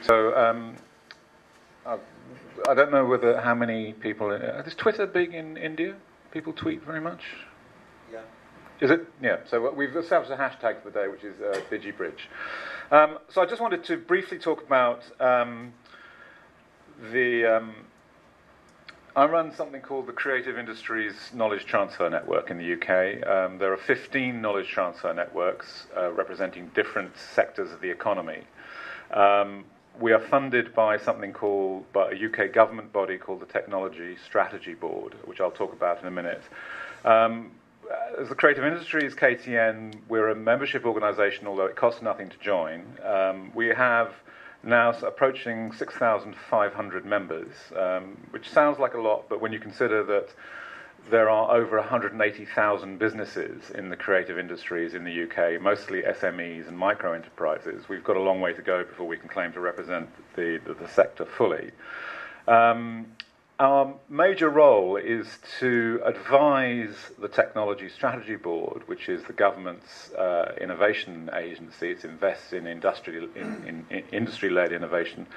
So I don't know how many people. Is Twitter big in India? People tweet very much. Yeah. Is it? Yeah. So we've established a hashtag for the day, which is DigiBridge. So I just wanted to briefly talk about I run something called the Creative Industries Knowledge Transfer Network in the UK. There are 15 knowledge transfer networks representing different sectors of the economy. We are funded by a UK government body called the Technology Strategy Board, which I'll talk about in a minute. As the Creative Industries KTN, we're a membership organisation, although it costs nothing to join. We have now approaching 6,500 members, which sounds like a lot, but when you consider that there are over 180,000 businesses in the creative industries in the UK, mostly SMEs and micro enterprises, we've got a long way to go before we can claim to represent the sector fully. Our major role is to advise the Technology Strategy Board, which is the government's innovation agency. It invests in industry-led innovation,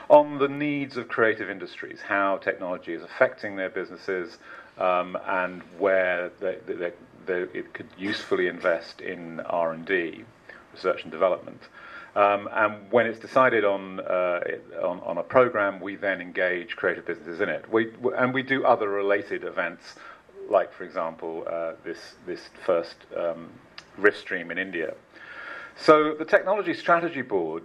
on the needs of creative industries, how technology is affecting their businesses, and where it could usefully invest in R&D, research and development. And when it's decided on a program, we then engage creative businesses in it. We do other related events, like, for example, this first RiffStream in India. So the Technology Strategy Board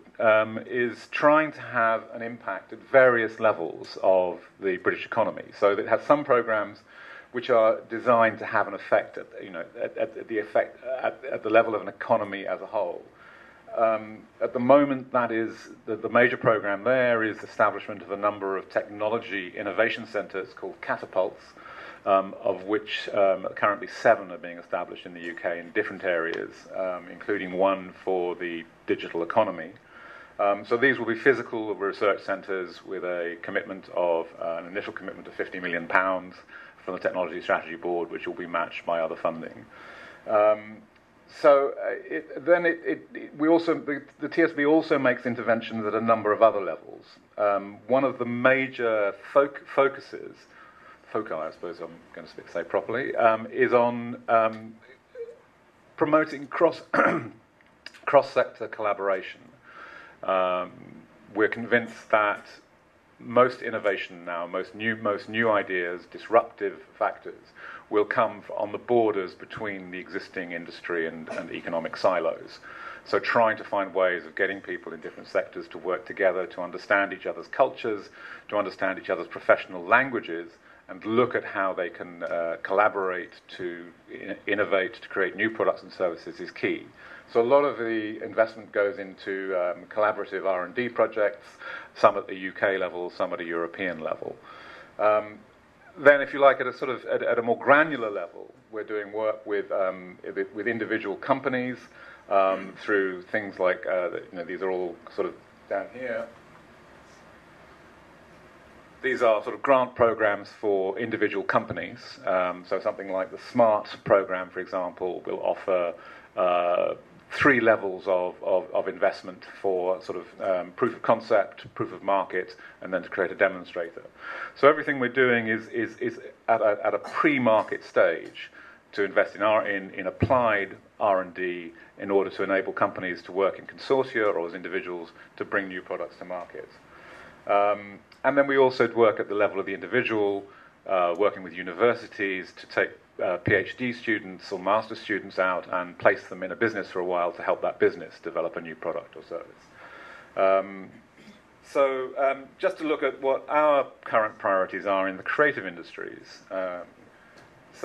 is trying to have an impact at various levels of the British economy. So it has some programs which are designed to have an effect at the level of an economy as a whole. At the moment, that is the major program there is establishment of a number of technology innovation centres called catapults, of which currently 7 are being established in the UK in different areas, including one for the digital economy. So these will be physical research centres with an initial commitment of £50 million from the Technology Strategy Board, which will be matched by other funding. The TSB also makes interventions at a number of other levels. One of the major foci, I suppose I'm going to say properly, is on promoting cross-sector collaboration. We're convinced that most innovation now, most new ideas, disruptive factors, will come on the borders between the existing industry and economic silos. So trying to find ways of getting people in different sectors to work together, to understand each other's cultures, to understand each other's professional languages, and look at how they can collaborate to innovate, to create new products and services is key. So a lot of the investment goes into collaborative R&D projects, some at the UK level, some at a European level. Then, if you like, at a more granular level, we're doing work with individual companies through things like these are all sort of down here. These are sort of grant programs for individual companies. So something like the SMART program, for example, will offer 3 levels of investment for sort of proof of concept, proof of market, and then to create a demonstrator. So everything we're doing is at a pre-market stage to invest in applied R&D in order to enable companies to work in consortia or as individuals to bring new products to market. And then we also work at the level of the individual, working with universities to take PhD students or master students out and place them in a business for a while to help that business develop a new product or service. Just to look at what our current priorities are in the creative industries. This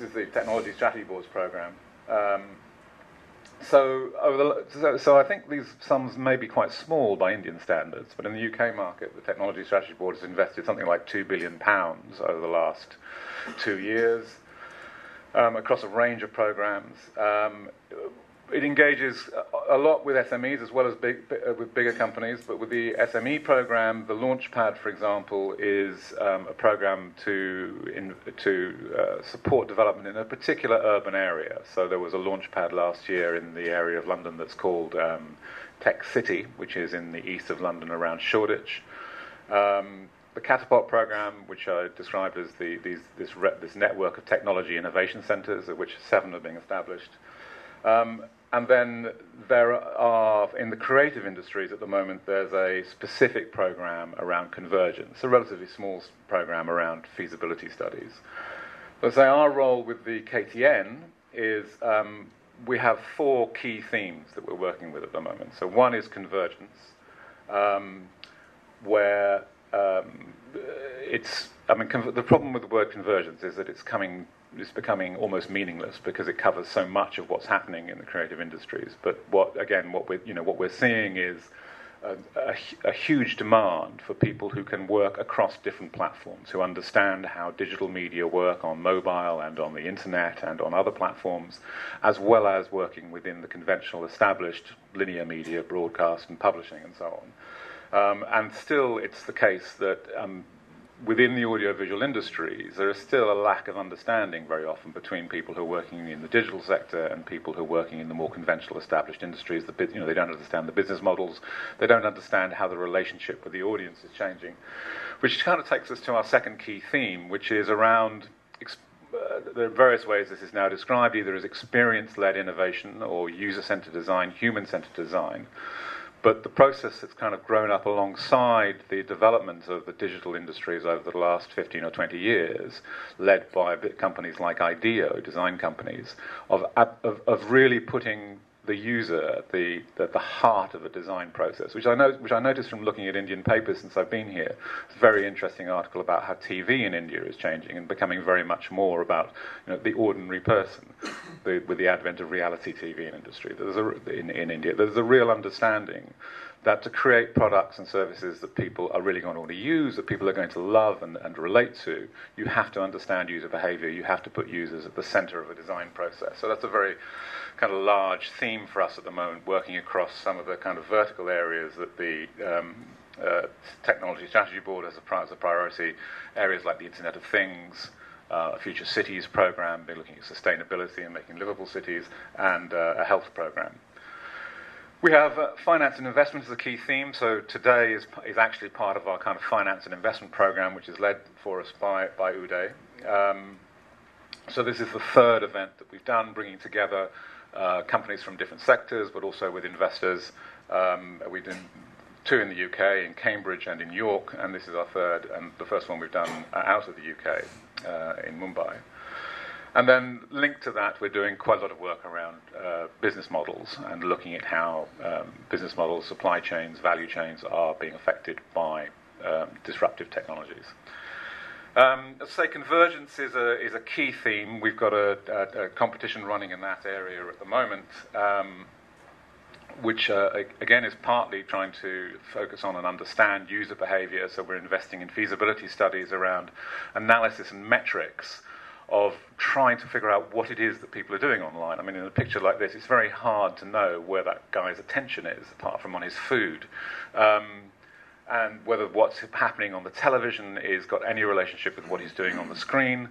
is the Technology Strategy Board's program. So I think these sums may be quite small by Indian standards, but in the UK market, the Technology Strategy Board has invested something like £2 billion over the last 2 years across a range of programs. It engages a lot with SMEs as well as with bigger companies, but with the SME program, the Launchpad, for example, is a program to support development in a particular urban area. So there was a Launchpad last year in the area of London that's called Tech City, which is in the east of London around Shoreditch. The Catapult program, which I described as this network of technology innovation centres, of which 7 are being established. And then there are, in the creative industries at the moment, there's a specific program around convergence, a relatively small program around feasibility studies. So say our role with the KTN is we have 4 key themes that we're working with at the moment. So one is convergence, where the problem with the word convergence is that it's becoming almost meaningless because it covers so much of what's happening in the creative industries. But what we're seeing is a huge demand for people who can work across different platforms, who understand how digital media work on mobile and on the internet and on other platforms, as well as working within the conventional established linear media, broadcast and publishing and so on. And still it's the case that within the audiovisual industries, there is still a lack of understanding very often between people who are working in the digital sector and people who are working in the more conventional established industries. They don't understand the business models. They don't understand how the relationship with the audience is changing, which kind of takes us to our second key theme, which is around there are various ways this is now described, either as experience-led innovation or user-centered design, human-centered design. But the process that's kind of grown up alongside the development of the digital industries over the last 15 or 20 years, led by companies like IDEO, design companies, of really putting the user at the heart of a design process, which I noticed from looking at Indian papers since I've been here. It's a very interesting article about how TV in India is changing and becoming very much more about the ordinary person, with the advent of reality TV in industry. In India, there's a real understanding that to create products and services that people are really going to want to use, that people are going to love and relate to, you have to understand user behavior. You have to put users at the center of a design process. So that's a very kind of large theme for us at the moment, working across some of the kind of vertical areas that the Technology Strategy Board has as a priority, areas like the Internet of Things, a Future Cities program, they're looking at sustainability and making livable cities, and a health program. We have finance and investment as a key theme, so today is actually part of our kind of finance and investment program, which is led for us by Uday. So this is the third event that we've done, bringing together companies from different sectors, but also with investors. We've done 2 in the UK, in Cambridge and in York, and this is our third, and the first one we've done out of the UK, in Mumbai. And then linked to that, we're doing quite a lot of work around business models and looking at how business models, supply chains, value chains are being affected by disruptive technologies. Let's say convergence is a key theme. We've got a competition running in that area at the moment, which again is partly trying to focus on and understand user behavior. So we're investing in feasibility studies around analysis and metrics of trying to figure out what it is that people are doing online. I mean, in a picture like this, it's very hard to know where that guy's attention is, apart from on his food. And whether what's happening on the television is got any relationship with what he's doing on the screen.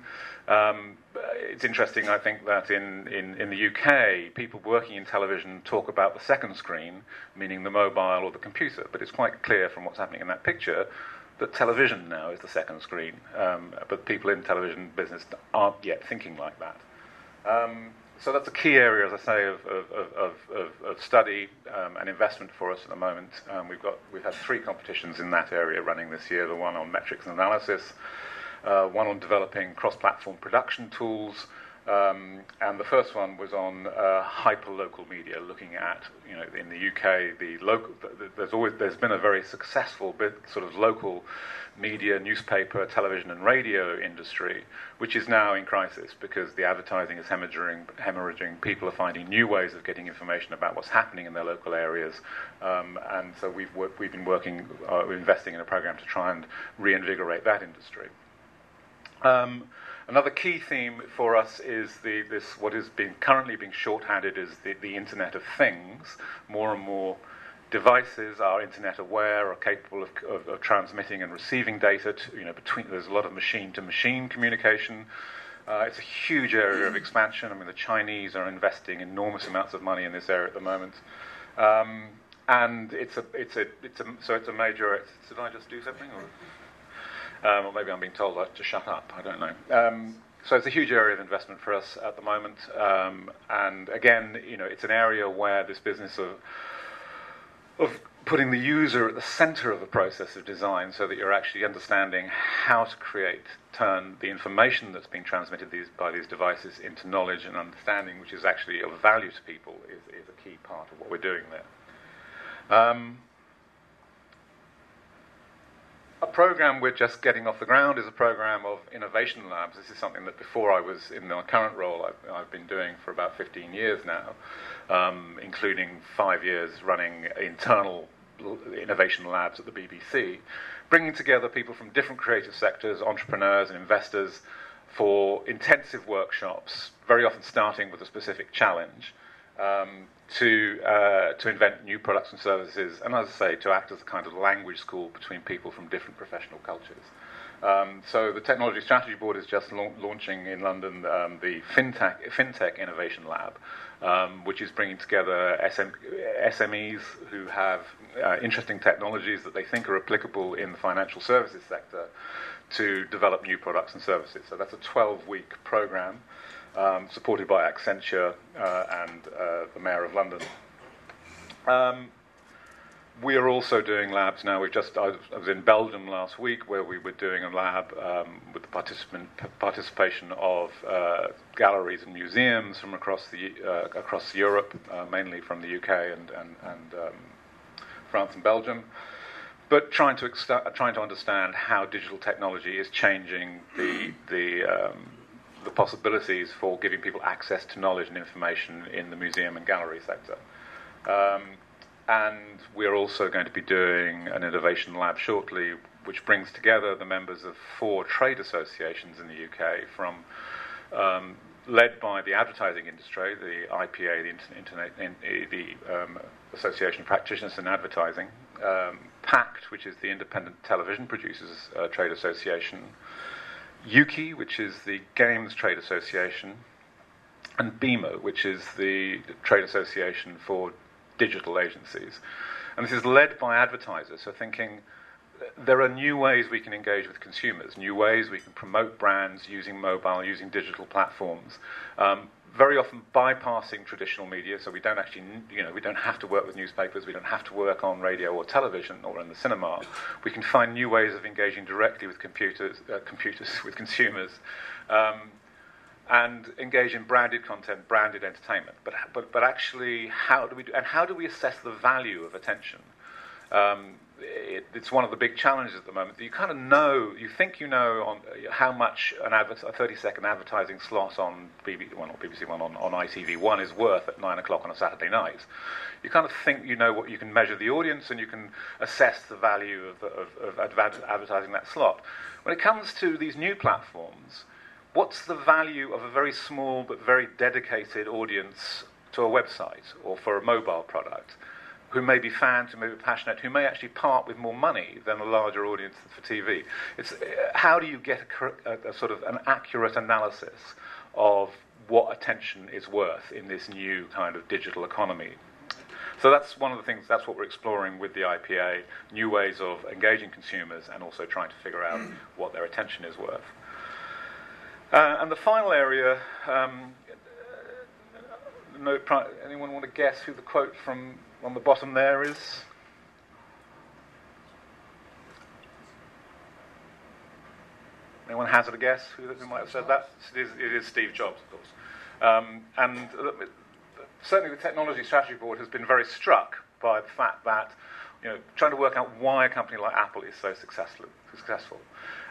It's interesting, I think, that in the UK, people working in television talk about the second screen, meaning the mobile or the computer, but it's quite clear from what's happening in that picture that television now is the second screen, but people in television business aren't yet thinking like that. So that's a key area, as I say, of study and investment for us at the moment. We've had 3 competitions in that area running this year. The one on metrics and analysis, one on developing cross-platform production tools, and the first one was on hyper-local media, looking at, in the UK, there's been a very successful sort of local media, newspaper, television and radio industry, which is now in crisis because the advertising is hemorrhaging. People are finding new ways of getting information about what's happening in their local areas, and so we've been we're investing in a program to try and reinvigorate that industry. Another key theme for us is what is currently being shorthanded as the Internet of Things. More and more devices are internet aware, are capable of transmitting and receiving data. There's a lot of machine-to-machine communication. It's a huge area of expansion. I mean, the Chinese are investing enormous amounts of money in this area at the moment. and it's a major. Did I just do something, or maybe I'm being told to shut up? I don't know. So it's a huge area of investment for us at the moment, and again, it's an area where this business of putting the user at the center of the process of design, so that you're actually understanding how to turn the information that's being transmitted by these devices into knowledge and understanding, which is actually of value to people, is a key part of what we're doing there. A program we're just getting off the ground is a program of innovation labs. This is something that before I was in my current role, I've been doing for about 15 years now, including 5 years running internal innovation labs at the BBC, bringing together people from different creative sectors, entrepreneurs and investors, for intensive workshops, very often starting with a specific challenge, to invent new products and services, and as I say, to act as a kind of language school between people from different professional cultures. So the Technology Strategy Board is just launching in London the FinTech Innovation Lab, which is bringing together SMEs who have interesting technologies that they think are applicable in the financial services sector to develop new products and services. So that's a 12-week program, supported by Accenture and the Mayor of London. We are also doing labs now. I was in Belgium last week, where we were doing a lab with the participation of galleries and museums from across Europe, mainly from the UK and France and Belgium, but trying to understand how digital technology is changing the possibilities for giving people access to knowledge and information in the museum and gallery sector. And we're also going to be doing an innovation lab shortly, which brings together the members of 4 trade associations in the UK, led by the advertising industry, the IPA, the Association of Practitioners in Advertising, PACT, which is the Independent Television Producers Trade Association, UKI, which is the Games Trade Association, and BIMO, which is the Trade Association for Digital Agencies. And this is led by advertisers, so thinking there are new ways we can engage with consumers, new ways we can promote brands using mobile, using digital platforms, very often bypassing traditional media, so we don't actually, we don't have to work with newspapers, we don't have to work on radio or television or in the cinema. We can find new ways of engaging directly with with consumers, and engage in branded content, branded entertainment. But actually, how do we assess the value of attention? It's one of the big challenges at the moment. You kind of know, you think you know on how much a 30-second advertising slot on BBC One on ITV1 is worth at 9 o'clock on a Saturday night. You kind of think you know what you can measure the audience, and you can assess the value of advertising that slot. When it comes to these new platforms, what's the value of a very small but very dedicated audience to a website or for a mobile product, who may be fans, who may be passionate, who may actually part with more money than a larger audience for TV? It's how do you get a sort of an accurate analysis of what attention is worth in this new kind of digital economy? So that's one of the things, that's what we're exploring with the IPA, new ways of engaging consumers and also trying to figure out what their attention is worth. And the final area, anyone want to guess who the quote from on the bottom there is? Anyone hazard a guess who might have said that? It is Steve Jobs, of course. And certainly the Technology Strategy Board has been very struck by the fact that, trying to work out why a company like Apple is so successful.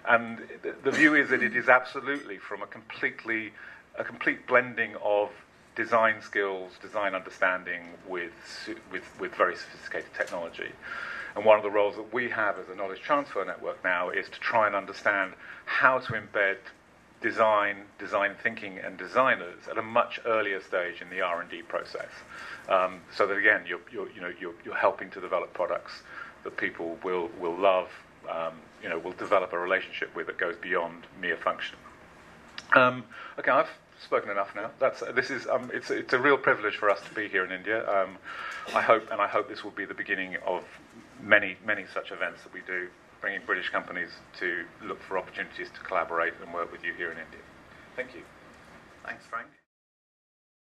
And the view is that it is absolutely from a complete blending of design skills, design understanding with very sophisticated technology. And one of the roles that we have as a knowledge transfer network now is to try and understand how to embed design thinking and designers at a much earlier stage in the R&D process, so that again you're helping to develop products that people will love, will develop a relationship with that goes beyond mere function. Okay, I've spoken enough now. It's a real privilege for us to be here in India. I hope this will be the beginning of many such events that we do, bringing British companies to look for opportunities to collaborate and work with you here in India. Thank you. Thanks, Frank.